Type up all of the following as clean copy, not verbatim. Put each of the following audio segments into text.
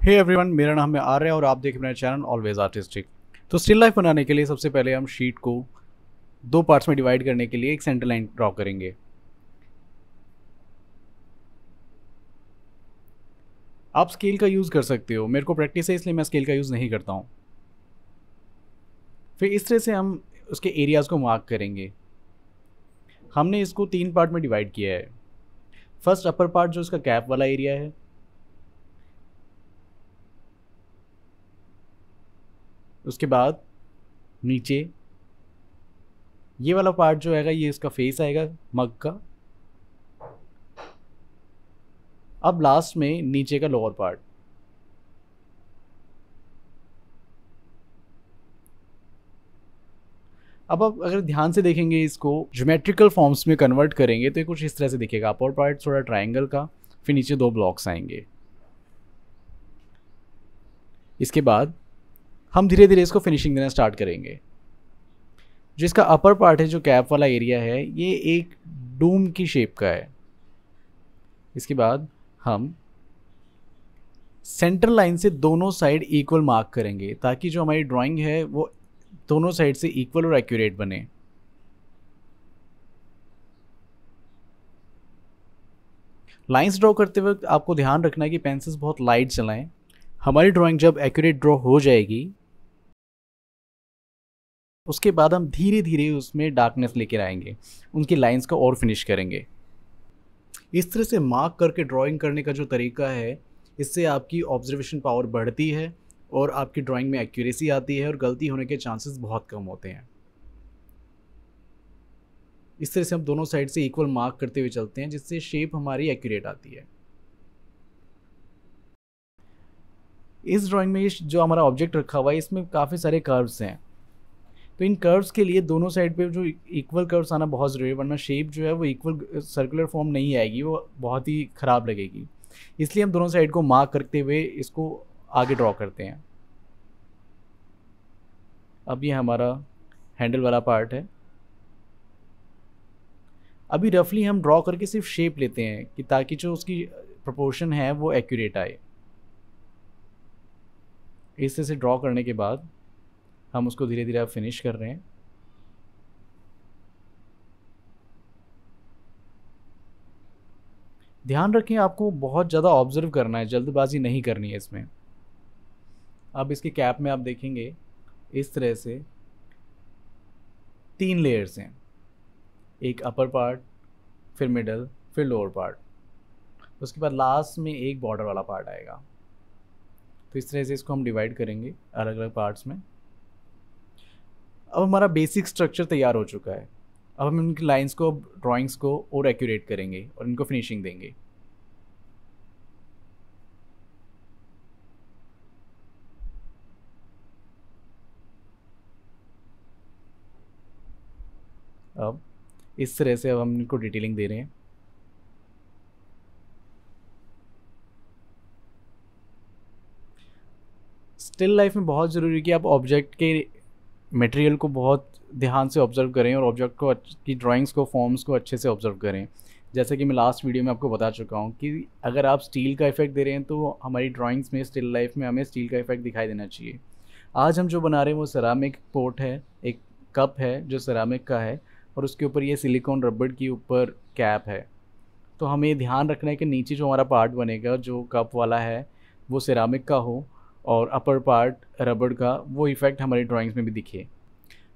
Hey everyone, मेरा नाम है आर्य और आप देख रहे हैं मेरा चैनल ऑलवेज आर्टिस्टिक। तो स्टिल लाइफ बनाने के लिए सबसे पहले हम शीट को दो पार्ट्स में डिवाइड करने के लिए एक सेंटर लाइन ड्रॉ करेंगे। आप स्केल का यूज़ कर सकते हो, मेरे को प्रैक्टिस है इसलिए मैं स्केल का यूज़ नहीं करता हूँ। फिर इस तरह से हम उसके एरियाज़ को मार्क करेंगे। हमने इसको 3 पार्ट में डिवाइड किया है। फर्स्ट अपर पार्ट जो इसका कैप वाला एरिया है, उसके बाद नीचे ये वाला पार्ट जो आएगा ये इसका फेस आएगा मग का। अब लास्ट में नीचे का लोअर पार्ट। अब आप अगर ध्यान से देखेंगे, इसको ज्योमेट्रिकल फॉर्म्स में कन्वर्ट करेंगे तो ये कुछ इस तरह से दिखेगा। अपर पार्ट थोड़ा ट्रायंगल का, फिर नीचे 2 ब्लॉक्स आएंगे। इसके बाद हम धीरे धीरे इसको फिनिशिंग देना स्टार्ट करेंगे। जो इसका अपर पार्ट है, जो कैप वाला एरिया है, ये एक डूम की शेप का है। इसके बाद हम सेंटर लाइन से दोनों साइड इक्वल मार्क करेंगे ताकि जो हमारी ड्राइंग है वो दोनों साइड से इक्वल और एक्यूरेट बने। लाइंस ड्रॉ करते वक्त आपको ध्यान रखना है कि पेंसिल्स बहुत लाइट चलाएं। हमारी ड्राइंग जब एक्यूरेट ड्रॉ हो जाएगी उसके बाद हम धीरे धीरे उसमें डार्कनेस लेकर आएंगे, उनकी लाइंस को और फिनिश करेंगे। इस तरह से मार्क करके ड्राइंग करने का जो तरीका है, इससे आपकी ऑब्जर्वेशन पावर बढ़ती है और आपकी ड्राइंग में एक्यूरेसी आती है और गलती होने के चांसेस बहुत कम होते हैं। इस तरह से हम दोनों साइड से इक्वल मार्क करते हुए चलते हैं जिससे शेप हमारी एक्यूरेट आती है। इस ड्राइंग में जो हमारा ऑब्जेक्ट रखा हुआ है इसमें काफ़ी सारे कर्व्स हैं, तो इन कर्व्स के लिए दोनों साइड पे जो इक्वल कर्व्स आना बहुत ज़रूरी है, वरना शेप जो है वो इक्वल सर्कुलर फॉर्म नहीं आएगी, वो बहुत ही ख़राब लगेगी। इसलिए हम दोनों साइड को मार्क करते हुए इसको आगे ड्रॉ करते हैं। अब ये हमारा हैंडल वाला पार्ट है। अभी रफली हम ड्रॉ करके सिर्फ शेप लेते हैं कि ताकि जो उसकी प्रोपोर्शन है वो एक्यूरेट आए। इस तरह से ड्रॉ करने के बाद हम उसको धीरे धीरे अब फिनिश कर रहे हैं। ध्यान रखें, आपको बहुत ज़्यादा ऑब्जर्व करना है, जल्दबाजी नहीं करनी है इसमें। अब इसके कैप में आप देखेंगे इस तरह से 3 लेयर्स हैं, एक अपर पार्ट, फिर मिडल, फिर लोअर पार्ट। उसके बाद लास्ट में एक बॉर्डर वाला पार्ट आएगा। तो इस तरह से इसको हम डिवाइड करेंगे अलग अलग पार्ट्स में। अब हमारा बेसिक स्ट्रक्चर तैयार हो चुका है। अब हम इनकी लाइंस को, ड्राइंग्स को और एक्यूरेट करेंगे और इनको फिनिशिंग देंगे। अब इस तरह से अब हम इनको डिटेलिंग दे रहे हैं। स्टिल लाइफ में बहुत ज़रूरी है कि आप ऑब्जेक्ट के मटेरियल को बहुत ध्यान से ऑब्जर्व करें और ऑब्जेक्ट को की ड्राइंग्स को, फॉर्म्स को अच्छे से ऑब्जर्व करें। जैसे कि मैं लास्ट वीडियो में आपको बता चुका हूँ कि अगर आप स्टील का इफेक्ट दे रहे हैं तो हमारी ड्राइंग्स में, स्टिल लाइफ में हमें स्टील का इफेक्ट दिखाई देना चाहिए। आज हम जो बना रहे हैं वो सेरामिक पोट है, एक कप है जो सेरामिक का है और उसके ऊपर ये सिलिकॉन रबड़ की ऊपर कैप है। तो हमें ध्यान रखना है कि नीचे जो हमारा पार्ट बनेगा जो कप वाला है वो सेरामिक का हो और अपर पार्ट रबड़ का, वो इफ़ेक्ट हमारी ड्राइंग्स में भी दिखे।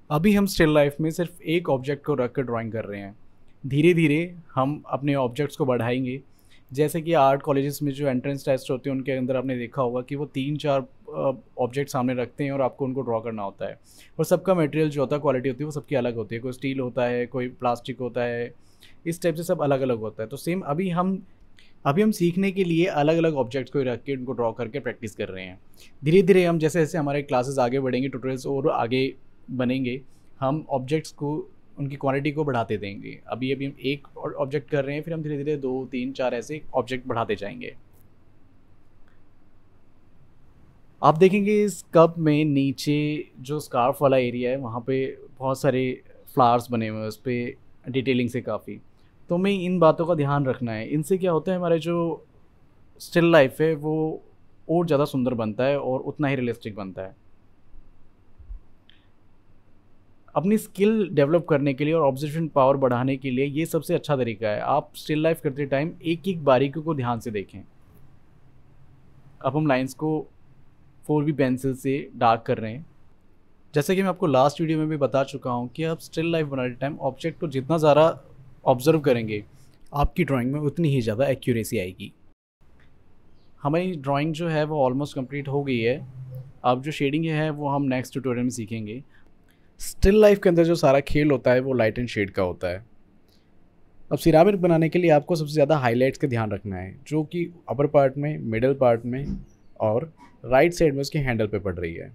अभी हम स्टिल लाइफ में सिर्फ एक ऑब्जेक्ट को रख कर ड्राइंग कर रहे हैं। धीरे धीरे हम अपने ऑब्जेक्ट्स को बढ़ाएंगे। जैसे कि आर्ट कॉलेजेस में जो एंट्रेंस टेस्ट होते हैं उनके अंदर आपने देखा होगा कि वो 3-4 ऑब्जेक्ट सामने रखते हैं और आपको उनको ड्रॉ करना होता है। और सबका मटेरियल जो होता है, क्वालिटी होती है, वो सबकी अलग होती है। कोई स्टील होता है, कोई प्लास्टिक होता है, इस टाइप से सब अलग अलग होता है। तो सेम अभी हम सीखने के लिए अलग अलग ऑब्जेक्ट्स को रख के उनको ड्रॉ करके प्रैक्टिस कर रहे हैं। धीरे धीरे हम जैसे जैसे हमारे क्लासेस आगे बढ़ेंगे, ट्यूटोरियल्स और आगे बनेंगे, हम ऑब्जेक्ट्स को, उनकी क्वांटिटी को बढ़ाते देंगे। अभी हम एक ऑब्जेक्ट कर रहे हैं, फिर हम धीरे धीरे 2, 3, 4 ऐसे ऑब्जेक्ट बढ़ाते जाएंगे। आप देखेंगे इस कप में नीचे जो स्कार्फ वाला एरिया है वहाँ पे बहुत सारे फ्लावर्स बने हुए हैं, उस पर डिटेलिंग से काफ़ी। तो हमें इन बातों का ध्यान रखना है। इनसे क्या होता है, हमारे जो स्टिल लाइफ है वो और ज़्यादा सुंदर बनता है और उतना ही रियलिस्टिक बनता है। अपनी स्किल डेवलप करने के लिए और ऑब्जर्वेशन पावर बढ़ाने के लिए ये सबसे अच्छा तरीका है। आप स्टिल लाइफ करते टाइम एक एक बारीकियों को ध्यान से देखें। अब हम लाइंस को 4B पेंसिल से डार्क कर रहे हैं। जैसे कि मैं आपको लास्ट वीडियो में भी बता चुका हूँ कि आप स्टिल लाइफ बनाते टाइम ऑब्जेक्ट को जितना ज़्यादा ऑब्जर्व करेंगे, आपकी ड्राइंग में उतनी ही ज़्यादा एक्यूरेसी आएगी। हमारी ड्राइंग जो है वो ऑलमोस्ट कंप्लीट हो गई है। अब जो शेडिंग है वो हम नेक्स्ट ट्यूटोरियल में सीखेंगे। स्टिल लाइफ के अंदर जो सारा खेल होता है वो लाइट एंड शेड का होता है। अब सिरामिक बनाने के लिए आपको सबसे ज़्यादा हाईलाइट्स का ध्यान रखना है, जो कि अपर पार्ट में, मिडल पार्ट में और राइट साइड में उसके हैंडल पे पड़ रही है।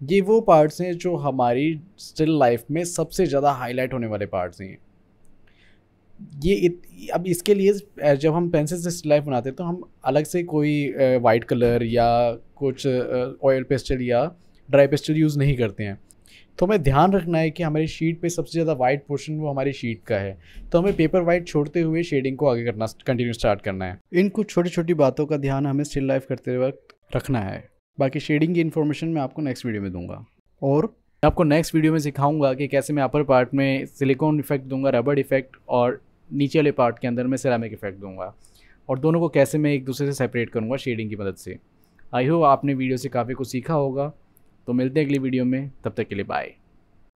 ये वो पार्ट्स हैं जो हमारी स्टिल लाइफ में सबसे ज़्यादा हाईलाइट होने वाले पार्ट्स हैं। अब इसके लिए जब हम पेंसिल से स्टिल लाइफ बनाते हैं तो हम अलग से कोई वाइट कलर या कुछ ऑयल पेस्टल या ड्राई पेस्टल यूज़ नहीं करते हैं। तो हमें ध्यान रखना है कि हमारी शीट पे सबसे ज़्यादा वाइट पोर्शन वो हमारी शीट का है, तो हमें पेपर वाइट छोड़ते हुए शेडिंग को आगे करना कंटिन्यू स्टार्ट करना है। इन कुछ छोटी छोटी बातों का ध्यान हमें स्टिल लाइफ करते वक्त रखना है। बाकी शेडिंग की इन्फॉर्मेशन मैं आपको नेक्स्ट वीडियो में दूंगा, और मैं आपको नेक्स्ट वीडियो में सिखाऊंगा कि कैसे मैं अपर पार्ट में सिलिकॉन इफेक्ट दूंगा, रबड़ इफेक्ट, और नीचे वाले पार्ट के अंदर मैं सिरामिक इफेक्ट दूंगा, और दोनों को कैसे मैं एक दूसरे से सेपरेट करूंगा शेडिंग की मदद से। आई होप आपने वीडियो से काफ़ी कुछ सीखा होगा। तो मिलते हैं अगली वीडियो में, तब तक के लिए बाय।